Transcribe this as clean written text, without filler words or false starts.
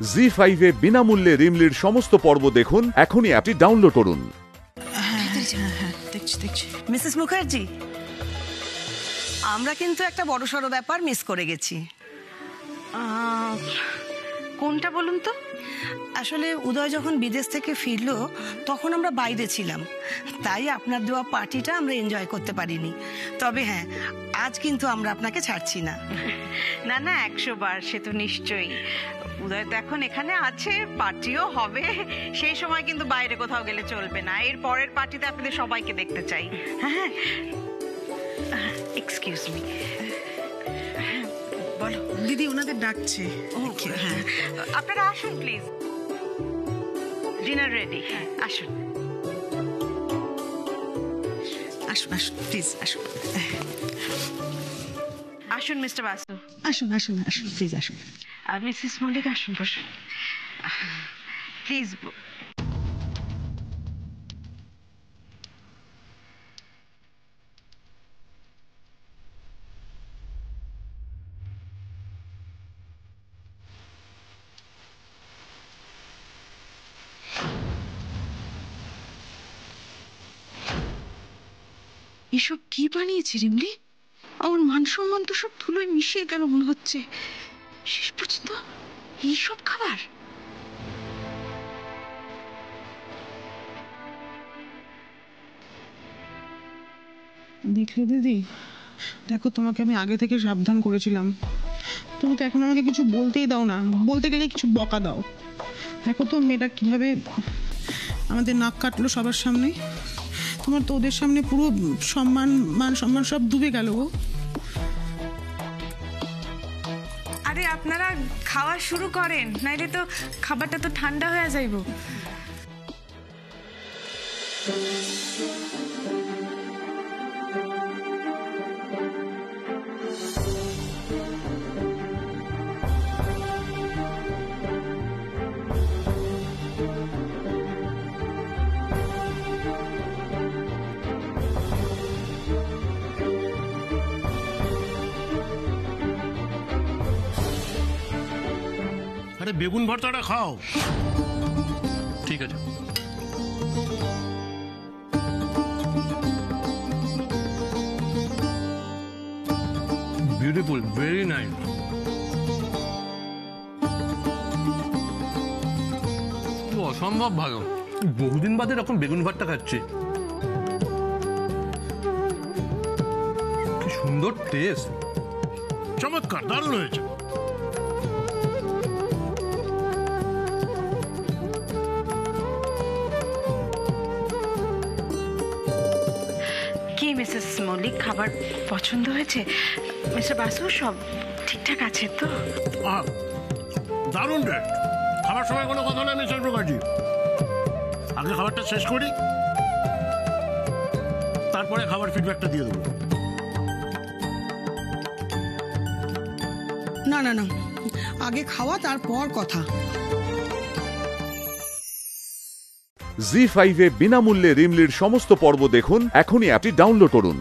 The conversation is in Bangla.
জি5 এ বিনামূল্যে রিমলির সমস্ত পর্ব দেখুন, এখনই অ্যাপটি ডাউনলোড করুন। মিসেস মুখার্জি, আমরা কিন্তু একটা বড়সড় ব্যাপার মিস করে গেছি। কোনটা বলুন তো? আসলে উদয় যখন বিদেশ থেকে ফিরলো তখন আমরা বাইরে ছিলাম, তাই আপনার দেওয়া পার্টিটা আমরা এনজয় করতে পারিনি। তবে হ্যাঁ, আজ কিন্তু আমরা আপনাকে ছাড়ছি না। না না, 100 বার, সে তো নিশ্চয়ই। উদয় তো এখন এখানে আছে, পার্টিও হবে, সেই সময় কিন্তু বাইরে কোথাও গেলে চলবে না। এর পরের পার্টিতে আপনাদের সবাইকে দেখতে চাই। হ্যাঁ, এক্সকিউজ মি। বলো দিদি, ওনাদের ডাকছে। হ্যাঁ, আপনারা আসুন প্লিজ, ডিনার রেডি। হ্যাঁ, আসুন আসুন আসুন প্লিজ, আসুন আসুন মিস্টার বাসু। আসুন আসুন আসুন প্লিজ, আসুন। আর মিসেস মল্লিক আসুন, বসুন প্লিজ। এসব কি বানিয়েছে রিমলি? আমার মান সম্মান তো সব ধুলোয় মিশিয়ে গেল মনে হচ্ছে। শেষ পর্যন্ত এইসব খাবার। দেখলে দিদি, দেখো, তোমাকে আমি আগে থেকে সাবধান করেছিলাম, তুমি তো এখন আমাকে কিছু বলতেই দাও না, বলতে গেলে কিছু বকা দাও। দেখো তো মেয়েটা কিভাবে আমাদের নাক কাটলো সবার সামনে। তোমার তো ওদের সামনে পুরো মান সম্মান সব ডুবে গেল। আরে আপনারা খাওয়া শুরু করেন, নাইলে তো খাবারটা তো ঠান্ডা হয়ে যাইব। আরে বেগুন ভর্তাটা খাও। ঠিক আছে। Beautiful, very nice. অসম্ভব ভালো, বহুদিন বাদে এরকম বেগুন ভর্তা খাচ্ছি। কি সুন্দর টেস্ট, চমৎকার, দারুণ হয়েছে। মিসেস মল্লিক, খাবার পছন্দ হয়েছে? মিস্টার বাসু, সব ঠিকঠাক আছে তো? দারুণ টেস্ট। খাবার সময় কোনো কথা নেই মিস্টার মুখার্জি, আগে খাবারটা শেষ করি, তারপরে খাবার ফিডব্যাকটা দিয়ে দেবো। না না না, আগে খাওয়া তারপর কথা। জি5 এ বিনামূল্যে রিমলির সমস্ত পর্ব দেখুন, এখনই অ্যাপটি ডাউনলোড করুন।